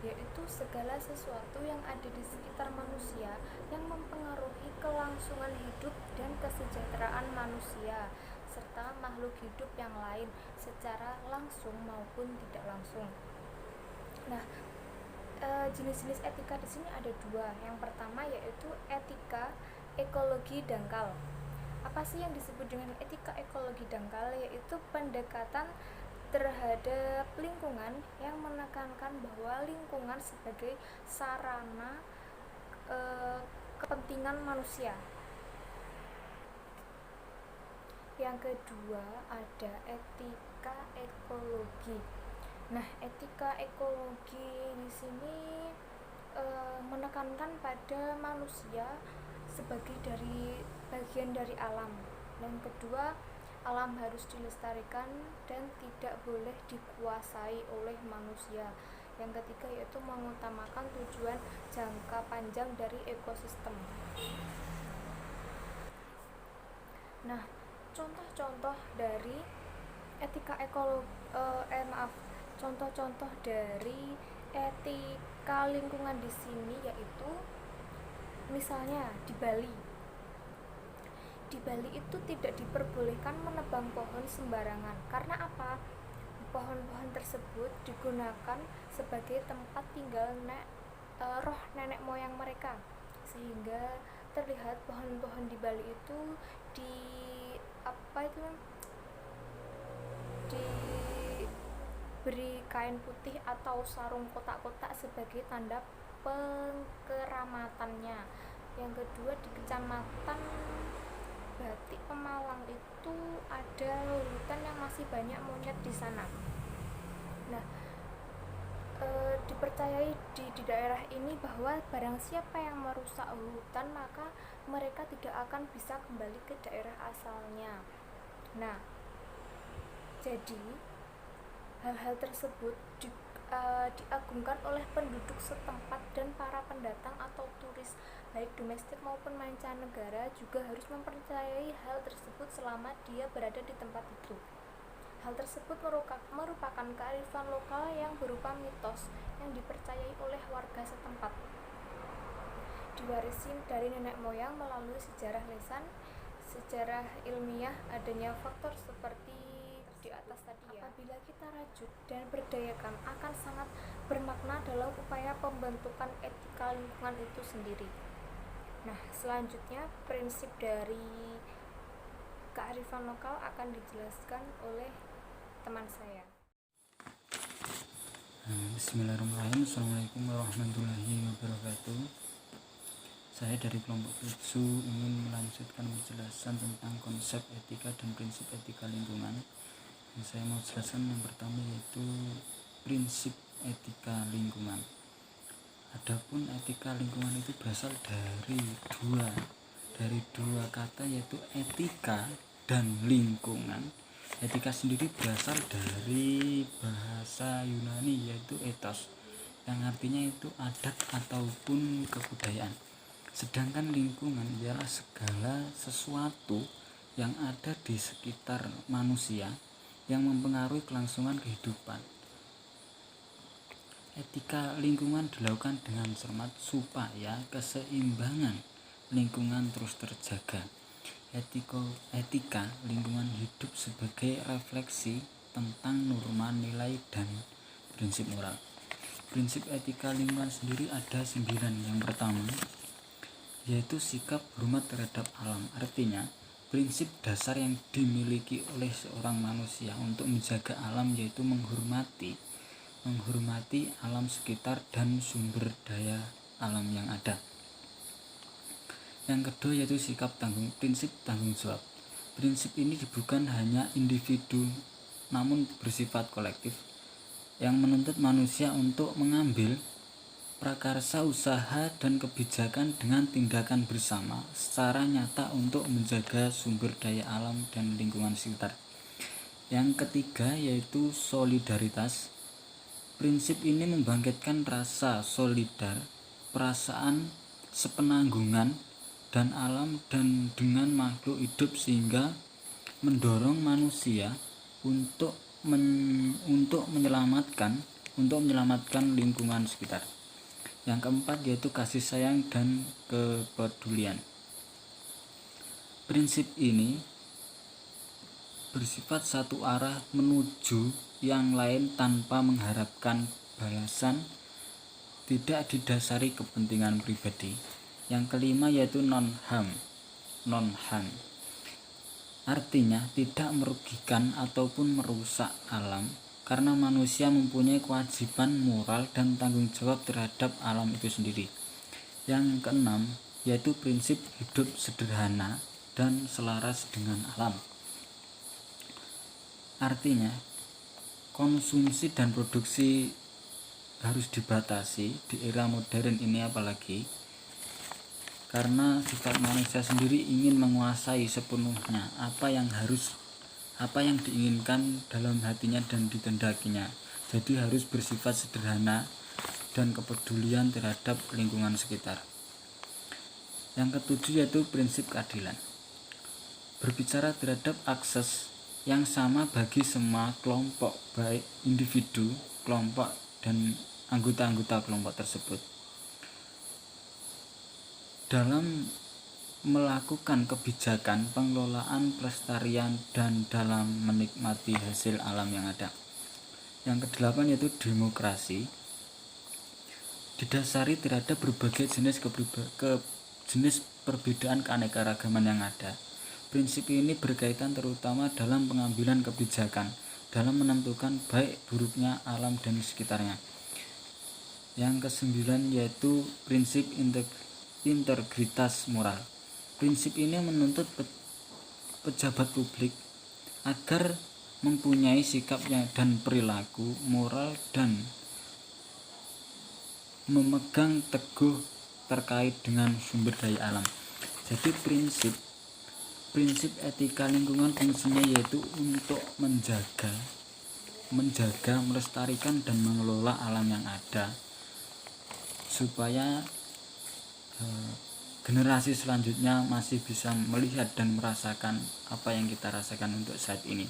yaitu segala sesuatu yang ada di sekitar manusia yang mempengaruhi kelangsungan hidup dan kesejahteraan manusia serta makhluk hidup yang lain secara langsung maupun tidak langsung. Nah, jenis-jenis etika di sini ada dua. Yang pertama yaitu etika ekologi dangkal. Apa sih yang disebut dengan etika ekologi dangkal? Yaitu pendekatan terhadap lingkungan yang menekankan bahwa lingkungan sebagai sarana kepentingan manusia. Yang kedua ada etika ekologi. Nah, etika ekologi di sini menekankan pada manusia sebagai bagian dari alam. Yang kedua, alam harus dilestarikan dan tidak boleh dikuasai oleh manusia. Yang ketiga yaitu mengutamakan tujuan jangka panjang dari ekosistem. Nah, contoh-contoh dari etika contoh-contoh dari etika lingkungan di sini yaitu misalnya di Bali. Di Bali itu tidak diperbolehkan menebang pohon sembarangan. Karena apa? Pohon-pohon tersebut digunakan sebagai tempat tinggal roh nenek moyang mereka, sehingga terlihat pohon-pohon di Bali itu diberi kain putih atau sarung kotak-kotak sebagai tanda pengeramatannya. Yang kedua, di Kecamatan Batik Pemalang itu ada hutan yang masih banyak monyet di sana. Nah, dipercayai di daerah ini bahwa barang siapa yang merusak hutan maka mereka tidak akan bisa kembali ke daerah asalnya. Nah, jadi hal-hal tersebut diagungkan oleh penduduk setempat dan para pendatang atau turis baik domestik maupun mancanegara juga harus mempercayai hal tersebut selama dia berada di tempat itu. Hal tersebut merupakan kearifan lokal yang berupa mitos yang dipercayai oleh warga setempat, diwarisi dari nenek moyang melalui sejarah lisan, sejarah ilmiah. Adanya faktor seperti di atas tadi ya, apabila kita rajut dan berdayakan akan sangat bermakna dalam upaya pembentukan etika lingkungan itu sendiri. Nah, selanjutnya prinsip dari kearifan lokal akan dijelaskan oleh teman saya. Bismillahirrahmanirrahim. Assalamualaikum warahmatullahi wabarakatuh. Saya dari kelompok 7 ingin melanjutkan penjelasan tentang konsep etika dan prinsip etika lingkungan. Yang saya mau jelaskan yang pertama yaitu prinsip etika lingkungan. Adapun etika lingkungan itu berasal dari dua kata yaitu etika dan lingkungan. Etika sendiri berasal dari bahasa Yunani yaitu ethos, yang artinya itu adat ataupun kebudayaan. Sedangkan lingkungan ialah segala sesuatu yang ada di sekitar manusia yang mempengaruhi kelangsungan kehidupan. Etika lingkungan dilakukan dengan cermat supaya keseimbangan lingkungan terus terjaga. Etika lingkungan hidup sebagai refleksi tentang norma, nilai, dan prinsip moral. Prinsip etika lingkungan sendiri ada 9. Yang pertama yaitu sikap hormat terhadap alam. Artinya prinsip dasar yang dimiliki oleh seorang manusia untuk menjaga alam yaitu menghormati alam sekitar dan sumber daya alam yang ada. Yang kedua yaitu prinsip tanggung jawab. Prinsip ini bukan hanya individu namun bersifat kolektif yang menuntut manusia untuk mengambil prakarsa usaha dan kebijakan dengan tindakan bersama secara nyata untuk menjaga sumber daya alam dan lingkungan sekitar. Yang ketiga yaitu solidaritas. Prinsip ini membangkitkan rasa solidar, perasaan sepenanggungan dan alam dan dengan makhluk hidup sehingga mendorong manusia untuk menyelamatkan untuk menyelamatkan lingkungan sekitar. Yang keempat yaitu kasih sayang dan kepedulian. Prinsip ini bersifat satu arah menuju yang lain tanpa mengharapkan balasan, tidak didasari kepentingan pribadi. Yang kelima yaitu non-harm. Artinya tidak merugikan ataupun merusak alam, karena manusia mempunyai kewajiban moral dan tanggung jawab terhadap alam itu sendiri. Yang keenam yaitu prinsip hidup sederhana dan selaras dengan alam. Artinya konsumsi dan produksi harus dibatasi di era modern ini, apalagi karena sifat manusia sendiri ingin menguasai sepenuhnya apa yang diinginkan dalam hatinya dan dikehendakinya. Jadi harus bersifat sederhana dan kepedulian terhadap lingkungan sekitar. Yang ketujuh yaitu prinsip keadilan. Berbicara terhadap akses yang sama bagi semua kelompok, baik individu, kelompok, dan anggota-anggota kelompok tersebut. Dalam melakukan kebijakan pengelolaan pelestarian dan dalam menikmati hasil alam yang ada. Yang kedelapan yaitu demokrasi, didasari terhadap berbagai jenis perbedaan keanekaragaman yang ada. Prinsip ini berkaitan terutama dalam pengambilan kebijakan dalam menentukan baik buruknya alam dan sekitarnya. Yang kesembilan yaitu prinsip integritas moral. Prinsip ini menuntut pejabat publik agar mempunyai sikap dan perilaku moral dan memegang teguh terkait dengan sumber daya alam. Jadi prinsip etika lingkungan fungsinya yaitu untuk menjaga, melestarikan dan mengelola alam yang ada supaya generasi selanjutnya masih bisa melihat dan merasakan apa yang kita rasakan untuk saat ini.